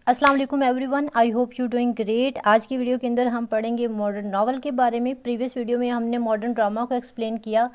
अस्सलाम वालेकुम everyone, I hope you doing great. आज की वीडियो के अंदर हम पढ़ेंगे मॉडर्न नॉवल के बारे में। प्रीवियस वीडियो में हमने मॉडर्न ड्रामा को एक्सप्लेन किया।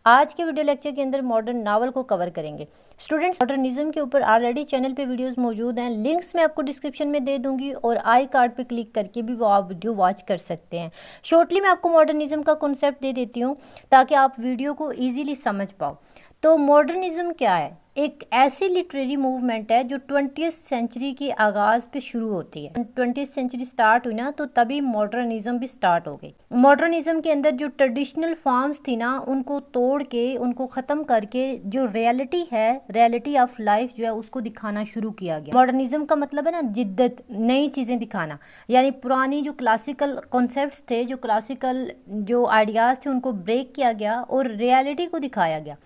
आज के वीडियो लेक्चर के अंदर मॉडर्न नावल को कवर करेंगे। स्टूडेंट्स, मॉडर्निज्म के ऊपर ऑलरेडी चैनल पे वीडियोस मौजूद हैं, लिंक्स मैं आपको डिस्क्रिप्शन में दे दूंगी और आई कार्ड पे क्लिक करके भी वो आप वीडियो वॉच कर सकते हैं। शॉर्टली मैं आपको मॉडर्निज्म का कॉन्सेप्ट दे देती हूँ ताकि आप वीडियो को ईजीली समझ पाओ। तो मॉडर्निज्म क्या है? एक ऐसी लिटरेरी मूवमेंट है जो 20th सेंचुरी के आगाज़ पे शुरू होती है। 20th सेंचुरी स्टार्ट हुई ना, तो तभी मॉडर्निज्म भी स्टार्ट हो गई। मॉडर्निज्म के अंदर जो ट्रेडिशनल फॉर्म्स थी ना, उनको तोड़ के, उनको ख़त्म करके जो रियलिटी है, रियलिटी ऑफ लाइफ जो है, उसको दिखाना शुरू किया गया। मॉडर्निज्म का मतलब है ना जिद्दत, नई चीज़ें दिखाना। यानी पुरानी जो क्लासिकल कॉन्सेप्ट्स थे, जो क्लासिकल जो आइडियाज़ थे, उनको ब्रेक किया गया और रियलिटी को दिखाया गया।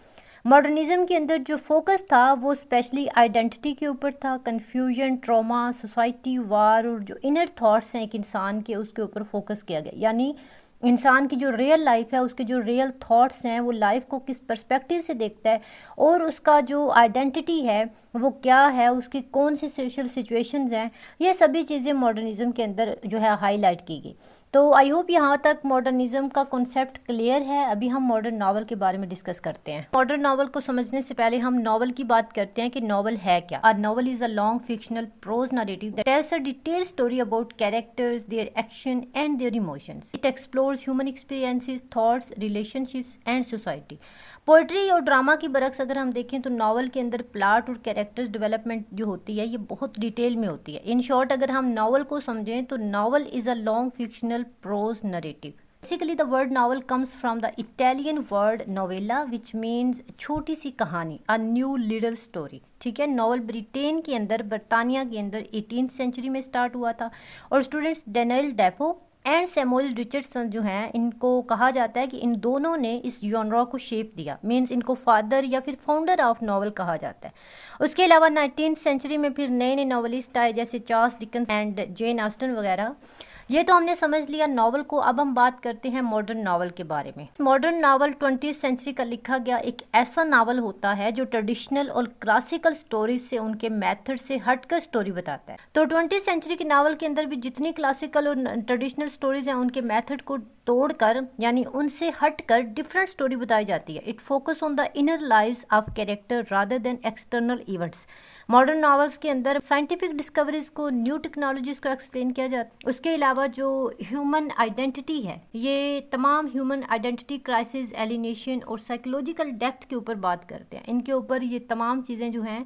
मॉडर्निज्म के अंदर जो फोकस था वो स्पेशली आइडेंटिटी के ऊपर था। कन्फ्यूजन, ट्रॉमा, सोसाइटी, वार और जो इनर थॉट्स हैं एक इंसान के, उसके ऊपर फोकस किया गया। यानी इंसान की जो रियल लाइफ है, उसके जो रियल थॉट्स हैं, वो लाइफ को किस पर्सपेक्टिव से देखता है और उसका जो आइडेंटिटी है वो क्या है, उसकी कौन सी सोशल सिचुएशंस हैं, ये सभी चीज़ें मॉडर्निज्म के अंदर जो है हाईलाइट की गई। तो आई होप यहाँ तक मॉडर्निज्म का कॉन्सेप्ट क्लियर है। अभी हम मॉडर्न नावल के बारे में डिस्कस करते हैं। मॉडर्न नावल को समझने से पहले हम नावल की बात करते हैं कि नावल है क्या। A novel is a long fictional prose narrative that tells a detailed story about characters, their action and their emotions. It explores human experiences, thoughts, relationships and society. Poetry और drama की बरक्स अगर हम देखें तो novel के अंदर plot और कैरेक्टर्स डेवलपमेंट जो होती है, ये बहुत डिटेल में होती है। इन शॉर्ट अगर हम नावल को समझें तो novel is a long fictional prose narrative. Basically the word novel comes from the Italian word novella which means छोटी सी कहानी, अ न्यू लिटल स्टोरी। ठीक है, नावल ब्रिटेन के अंदर, बरतानिया के अंदर 18th सेंचुरी में स्टार्ट हुआ था। और students, Daniel Dafoe and Samuel Richardson जो हैं, इनको कहा जाता है कि इन दोनों ने इस जॉनरा को शेप दिया। मीन्स इनको फादर या फिर फाउंडर ऑफ नावल कहा जाता है। उसके अलावा 19th सेंचुरी में फिर नए नए नावलिस्ट आए, जैसे Charles Dickens and Jane Austen वगैरह। ये तो हमने समझ लिया नावल को। अब हम बात करते हैं मॉडर्न नावल के बारे में। मॉडर्न नावल 20th सेंचुरी का लिखा गया एक ऐसा नावल होता है जो ट्रेडिशनल और क्लासिकल स्टोरीज से, उनके मेथड से हटकर स्टोरी बताता है। तो 20th सेंचुरी के नावल के अंदर भी जितनी क्लासिकल और ट्रेडिशनल स्टोरीज हैं, उनके मेथड को तोड़कर, यानी उनसे हटकर डिफरेंट स्टोरी बताई जाती है। It focus on the inner lives of character rather than external events. Modern novels के अंदर साइंटिफिक डिस्कवरीज को, न्यू टेक्नोलॉजीज को एक्सप्लेन किया जाता है। उसके अलावा जो ह्यूमन आइडेंटिटी है, ये तमाम ह्यूमन आइडेंटिटी क्राइसिस, एलिनेशन और साइकोलॉजिकल डेप्थ के ऊपर बात करते हैं। इनके ऊपर ये तमाम चीज़ें जो हैं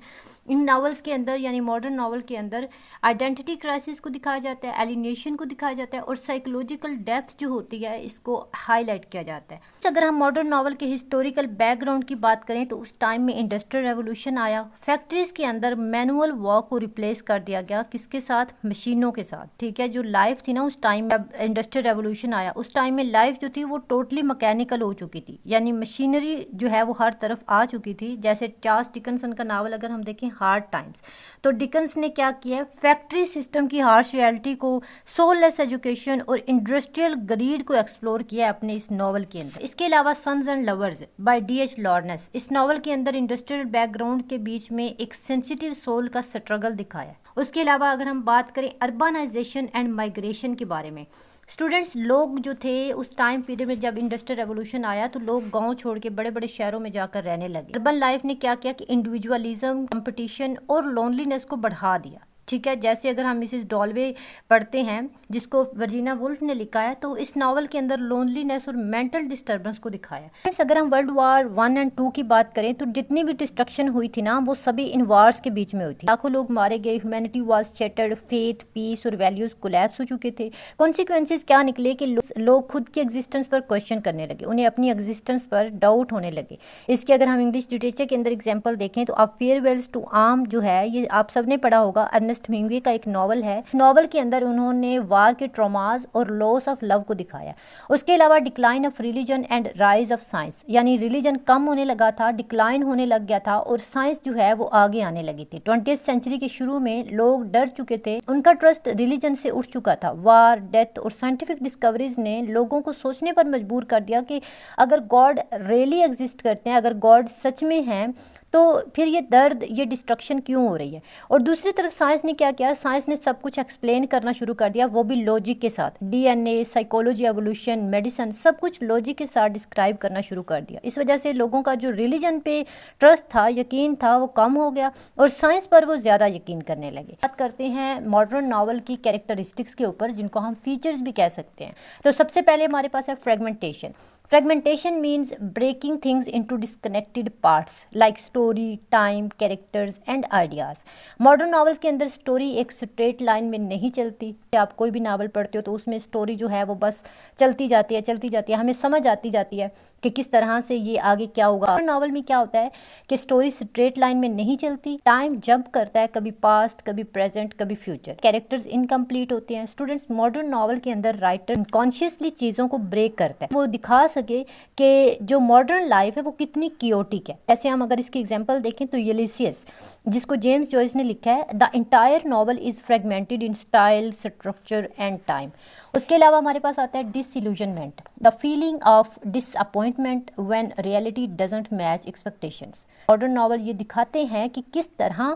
इन नावल्स के अंदर, यानी मॉडर्न नावल के अंदर आइडेंटिटी क्राइसिस को दिखाया जाता है, एलिनेशन को दिखाया जाता है और साइकोलॉजिकल डेप्थ जो होती है, इसको हाईलाइट किया जाता है। अगर हम मॉडर्न नावल के हिस्टोरिकल बैकग्राउंड की बात करें तो उस टाइम में इंडस्ट्रियल रेवोल्यूशन आया। फैक्ट्रीज के अंदर मैनुअल वर्क को रिप्लेस कर दिया गया, किसके साथ? मशीनों के साथ। ठीक है, जो लाइफ थी ना उस टाइम में, जब इंडस्ट्रियल रेवोल्यूशन आया उस टाइम में लाइफ जो थी वो टोटली मैकेनिकल हो चुकी थी, यानी मशीनरी जो है वो हर तरफ आ चुकी थी। जैसे चार्ल्स डिकन्सन का नावल अगर हम देखें हार्ड टाइम्स, तो डिकन्स ने क्या किया? फैक्ट्री सिस्टम की हार्श रियलिटी को, सोललेस एजुकेशन और इंडस्ट्रियल ग्रीड को एक्सप्लोर किया अपने इस नावल के अंदर। इसके अलावा Sons and Lovers by D.H. Lawrence, इस नावल के अंदर इंडस्ट्रियल बैकग्राउंड के बीच में एक सेंसिटिव सोल का स्ट्रगल दिखाया। उसके अलावा अगर हम बात करें अर्बनाइजेशन एंड माइग्रेशन के बारे में, स्टूडेंट्स, लोग जो थे उस टाइम पीरियड में जब इंडस्ट्रियल रेवोल्यूशन आया तो लोग गांव छोड़ के बड़े बड़े शहरों में जाकर रहने लगे। अर्बन लाइफ ने क्या किया कि इंडिविजुअलिज्म, कंपटीशन और लोनलीनेस को बढ़ा दिया। ठीक है, जैसे अगर हम मिसेस डॉलवे पढ़ते हैं, जिसको वर्जीनिया वुल्फ ने लिखा है, तो इस नावल के अंदर लोनलीनेस और मेंटल डिस्टर्बेंस को दिखाया है। अगर हम वर्ल्ड वार 1 और 2 की बात करें तो जितनी भी डिस्ट्रक्शन हुई थी ना, वो सभी इन वार्स के बीच में हुई थी। लाखों लोग मारे गए, humanity was shattered, faith, peace और वैल्यूज कोलैप्स हो चुके थे। कॉन्सिक्वेंसेस क्या निकले कि लोग खुद की एग्जिस्टेंस पर क्वेश्चन करने लगे, उन्हें अपनी एग्जिस्टेंस पर डाउट होने लगे। इसके अगर हम इंग्लिश लिटरेचर के अंदर एग्जाम्पल देखें तो आप फेयरवेल्स टू आर्म जो है, ये आप सबने पढ़ा होगा, अर्नेस्ट हेमिंग्वे का एक नॉवल है। नॉवल के अंदर उन्होंने वार के ट्रॉमास और लॉस ऑफ लव को दिखाया। उसके अलावा decline of religion and rise of science, यानी रिलीजन कम होने लगा था, डिक्लाइन होने लग गया था और साइंस जो है वो आगे आने लगी थी। 20th सेंचुरी के शुरू में लोग डर चुके थे, उनका ट्रस्ट रिलीजन से उठ चुका था। वार, डेथ और साइंटिफिक डिस्कवरीज ने लोगों को सोचने पर मजबूर कर दिया कि अगर गॉड रियली एग्जिस्ट करते हैं, अगर गॉड सच में हैं, तो फिर ये दर्द, ये डिस्ट्रक्शन क्यों हो रही है। और दूसरी तरफ साइंस ने क्या किया, साइंस ने सब कुछ एक्सप्लेन करना शुरू कर दिया, वो भी लॉजिक के साथ। डीएनए, साइकोलॉजी, एवोल्यूशन, मेडिसिन, सब कुछ लॉजिक के साथ डिस्क्राइब करना शुरू कर दिया। इस वजह से लोगों का जो रिलीजन पे ट्रस्ट था, यकीन था, वो कम हो गया और साइंस पर वो ज़्यादा यकीन करने लगे। बात करते हैं मॉडर्न नावल की कैरेक्टरिस्टिक्स के ऊपर, जिनको हम फीचर्स भी कह सकते हैं। तो सबसे पहले हमारे पास है fragmentation. Fragmentation means breaking things into disconnected parts like story, time, characters and ideas. Modern novels के अंदर स्टोरी एक स्ट्रेट लाइन में नहीं चलती। आप कोई भी नावल पढ़ते हो तो उसमें स्टोरी जो है वो बस चलती जाती है, हमें समझ आती जाती है कि किस तरह से ये आगे क्या होगा। नॉवल में क्या होता है कि स्टोरी स्ट्रेट लाइन में नहीं चलती, टाइम जंप करता है, कभी पास्ट, कभी प्रेजेंट, कभी फ्यूचर। कैरेक्टर्स इनकम्प्लीट होते हैं। स्टूडेंट्स, मॉडर्न नॉवल के अंदर राइटर कॉन्शियसली चीज़ों को ब्रेक करता है, वो दिखा सके कि जो मॉडर्न लाइफ है वो कितनी कियोटिक है। ऐसे हम अगर इसकी एग्जांपल देखें तो यूलिसियस, जिसको जेम्स जॉयस ने लिखा है, the entire novel is fragmented in style, structure and time. उसके अलावा हमारे पास आता है disillusionment, the feeling of disappointment when reality doesn't match expectations. Modern novel ये दिखाते हैं कि किस तरह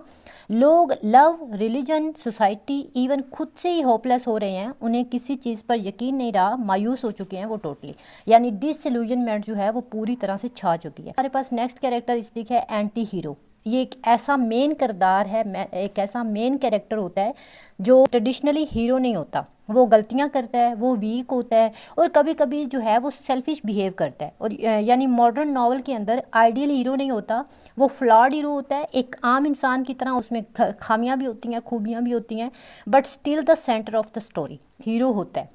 लोग लव, रिलीजन, सोसाइटी, इवन खुद से ही होपलेस हो रहे हैं, उन्हें किसी चीज़ पर यकीन नहीं रहा, मायूस हो चुके हैं वो टोटली, यानी डिसइल्यूजनमेंट जो है वो पूरी तरह से छा चुकी है। हमारे पास नेक्स्ट कैरेक्टरिस्टिक है एंटी हीरो। ये एक ऐसा मेन किरदार है, एक ऐसा मेन कैरेक्टर होता है जो ट्रेडिशनली हीरो नहीं होता। वो गलतियां करता है, वो वीक होता है और कभी कभी जो है वो सेल्फिश बिहेव करता है। और यानी मॉडर्न नॉवल के अंदर आइडियल हीरो नहीं होता, वो फ्लॉड हीरो होता है, एक आम इंसान की तरह। उसमें खामियां भी होती हैं, खूबियां भी होती हैं, but still the centre of the story hero होता है।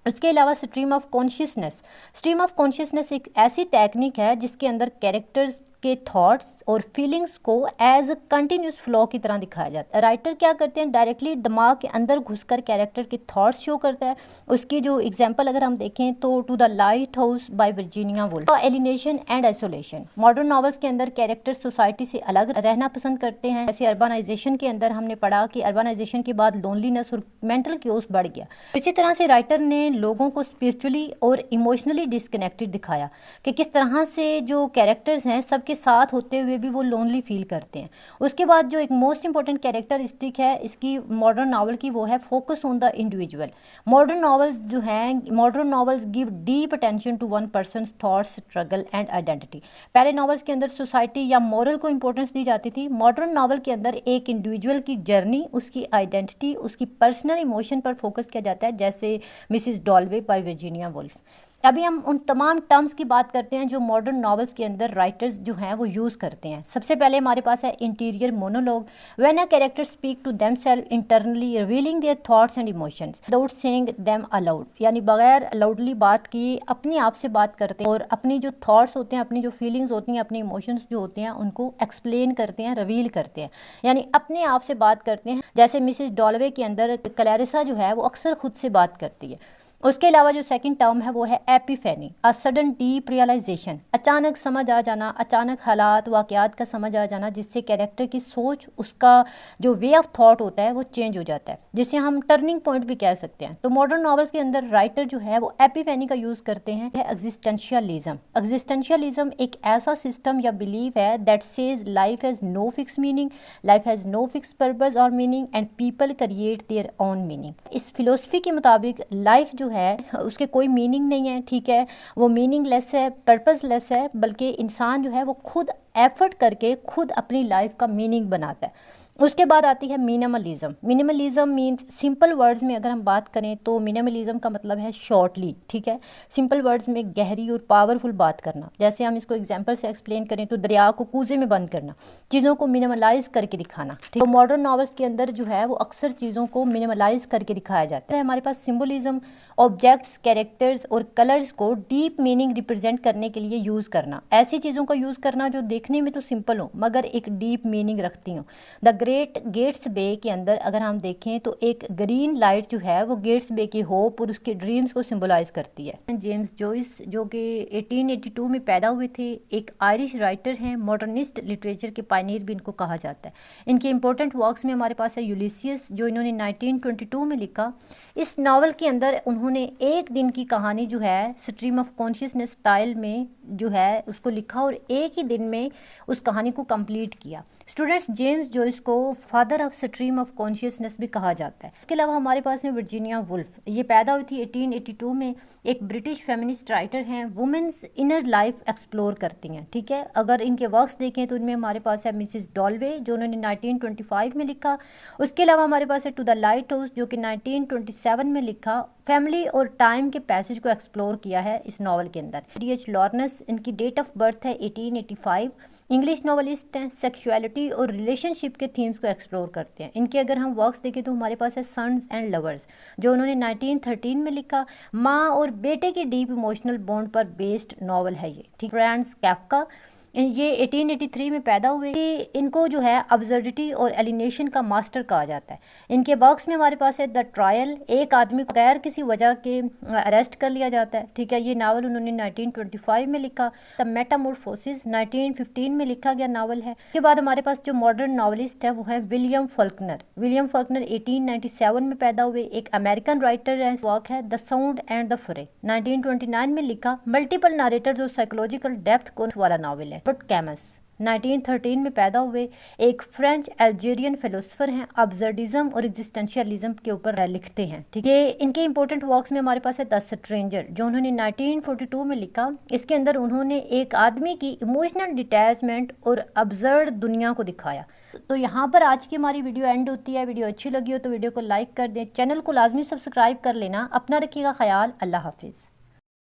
उसके अलावा stream of consciousness. Stream of consciousness एक ऐसी टेक्निक है जिसके अंदर कैरेक्टर्स के थॉट्स और फीलिंग्स को एज अ कंटिन्यूस फ्लो की तरह दिखाया जाता है। राइटर क्या करते हैं, डायरेक्टली दिमाग के अंदर घुसकर कैरेक्टर के थॉट्स शो करता है। उसकी जो एग्जांपल अगर हम देखें तो to the lighthouse by Virginia Woolf. Alienation and isolation. Modern novels के अंदर कैरेक्टर्स सोसाइटी से अलग रहना पसंद करते हैं। जैसे अर्बनाइजेशन के अंदर हमने पढ़ा कि अर्बनाइजेशन के बाद लोनलीनेस और मेंटल क्योस बढ़ गया। इसी तरह से राइटर ने लोगों को स्पिरिचुअली और इमोशनली डिस्कनेक्टेड दिखाया कि किस तरह से जो कैरेक्टर्स हैं सब के साथ होते हुए भी वो लोनली फील करते हैं। उसके बाद जो एक मोस्ट इंपॉर्टेंट कैरेक्टरिस्टिक है इसकी मॉडर्न नॉवल की, वो है focus on the individual. Modern novels जो हैं, modern novels give deep attention to one person's thoughts, struggle and identity. पहले नॉवेल्स के अंदर सोसाइटी या मॉरल को इंपॉर्टेंस दी जाती थी। मॉडर्न नॉवल के अंदर एक इंडिविजुअल की जर्नी, उसकी आइडेंटिटी, उसकी पर्सनल इमोशन पर फोकस किया जाता है, जैसे Mrs Dalloway by Virginia Woolf. अभी हम उन तमाम टर्म्स की बात करते हैं जो मॉडर्न नॉवेल्स के अंदर राइटर्स जो हैं वो यूज़ करते हैं। सबसे पहले हमारे पास है interior monologue. When a character speak to themselves internally revealing their thoughts and emotions without saying them aloud, यानी बगैर लाउडली बात किए अपने आप से बात करते हैं और अपनी जो थॉट्स होते हैं, अपनी जो फीलिंग्स होती हैं, अपने इमोशंस जो होते हैं उनको एक्सप्लेन करते हैं, रिवील करते हैं, यानी अपने आप से बात करते हैं। जैसे मिसिस डॉलवे के अंदर क्लैरिसा जो है वो अक्सर खुद से बात करती है। उसके अलावा जो सेकंड टर्म है वो है epiphany, a sudden deep realisation. अचानक समझ आ जाना, अचानक हालात वाक़यात का समझ आ जाना, जिससे कैरेक्टर की सोच, उसका जो वे ऑफ थॉट होता है वो चेंज हो जाता है, जिसे हम टर्निंग पॉइंट भी कह सकते हैं। तो मॉडर्न नॉवेल्स के अंदर राइटर जो है वो एपिफेनी का यूज़ करते हैं। एग्जिस्टेंशियलिज्म। एग्जिस्टेंशियलिज्म एक ऐसा सिस्टम या बिलीव है that says life has no fix meaning, life has no fix purpose और meaning and people create their own meaning. इस फिलोसफी के मुताबिक लाइफ जो है उसके कोई मीनिंग नहीं है, ठीक है, वो मीनिंगलेस है, पर्पसलेस है, बल्कि इंसान जो है वो खुद एफर्ट करके खुद अपनी लाइफ का मीनिंग बनाता है। उसके बाद आती है minimalism. Minimalism means, simple words में अगर हम बात करें तो मिनिमलिज्म का मतलब है शॉर्टली, ठीक है, सिंपल वर्ड्स में गहरी और पावरफुल बात करना। जैसे हम इसको एग्जांपल से एक्सप्लेन करें तो दरिया को कूजे में बंद करना, चीज़ों को मिनिमलाइज करके दिखाना, ठीक। तो मॉडर्न नॉवेल्स के अंदर जो है वो अक्सर चीज़ों को मिनिमलाइज करके दिखाया जाता है। हमारे पास सिम्बोलिज्म, ऑब्जेक्ट्स, कैरेक्टर्स और कलर्स को डीप मीनिंग रिप्रेजेंट करने के लिए यूज़ करना, ऐसी चीज़ों का यूज़ करना जो देखने में तो सिंपल हो मगर एक डीप मीनिंग रखती हो। द ग्रेट गेट्स बे के अंदर अगर हम देखें तो एक ग्रीन लाइट जो है वो गेट्स बे की होप और उसके ड्रीम्स को सिंबलाइज करती है। जेम्स जॉइस जो कि 1882 में पैदा हुए थे, एक आयरिश राइटर हैं, मॉडर्निस्ट लिटरेचर के पायनियर भी इनको कहा जाता है। इनके इंपॉर्टेंट वर्क्स में हमारे पास है यूलिसियस जो इन्होंने 1922 में लिखा। इस नावल के अंदर उन्होंने एक दिन की कहानी जो है स्ट्रीम ऑफ कॉन्शियसनेस स्टाइल में जो है उसको लिखा और एक ही दिन में उस कहानी को कंप्लीट किया। स्टूडेंट्स, जेम्स जॉइस को father of stream of consciousness भी कहा जाता है। इसके अलावा हमारे पास है वर्जीनिया वुल्फ। ये पैदा हुई थी 1882 में, एक ब्रिटिश फेमिनिस्ट राइटर हैं, वुमेन्स इनर लाइफ एक्सप्लोर करती हैं। ठीक है, अगर इनके वर्क्स देखें तो इनमें हमारे पास है मिसेस डॉलवे जो उन्होंने 1925 में लिखा। उसके अलावा हमारे पास है टू द लाइट हाउस जो कि 1927 में लिखा। फैमिली और टाइम के पैसेज को एक्सप्लोर किया है इस नावल के अंदर। D.H. लॉरेंस, इनकी डेट ऑफ बर्थ है 1885, इंग्लिश नॉवलिस्ट हैं, सेक्सुअलिटी और रिलेशनशिप के थीम्स को एक्सप्लोर करते हैं। इनके अगर हम वर्क्स देखें तो हमारे पास है सन्स एंड लवर्स जो उन्होंने 1913 में लिखा। माँ और बेटे के डीप इमोशनल बॉन्ड पर बेस्ड नावल है ये। ठीक, फ्रांस कैफका, ये 1883 में पैदा हुए। इनको जो है अब्सर्डिटी और एलिनेशन का मास्टर कहा जाता है। इनके बॉक्स में हमारे पास है द ट्रायल, एक आदमी को गैर किसी वजह के अरेस्ट कर लिया जाता है। ठीक है, ये नावल उन्होंने 1925 में लिखा। द मेटामॉर्फोसिस 1915 में लिखा गया नावल है। इसके बाद हमारे पास जो मॉडर्न नावलिस्ट है वो है विलियम फॉल्कनर। विलियम फॉल्कनर 1897 में पैदा हुए, एक अमेरिकन राइटर है। वर्क है द साउंड एंड द फ्रे 1929 में लिखा। मल्टीपल नरेटर जो साइकोलॉजिकल डेप्थ को वाला नावल है। कैमस 1913 में पैदा हुए, एक फ्रेंच अल्जेरियन फिलोसोफर हैं, अब्सर्डिज्म और एग्जिस्टेंशियलिज्म के ऊपर लिखते हैं। ठीक है, इनके इंपॉर्टेंट वर्क्स में हमारे पास है द स्ट्रेंजर जो उन्होंने 1942 में लिखा। इसके अंदर उन्होंने एक आदमी की इमोशनल डिटैचमेंट और अब्सर्ड दुनिया को दिखाया। तो यहाँ पर आज की हमारी वीडियो एंड होती है। वीडियो अच्छी लगी हो तो वीडियो को लाइक कर दें, चैनल को लाजमी सब्सक्राइब कर लेना। अपना रखिएगा ख्याल। अल्लाह हाफिज़।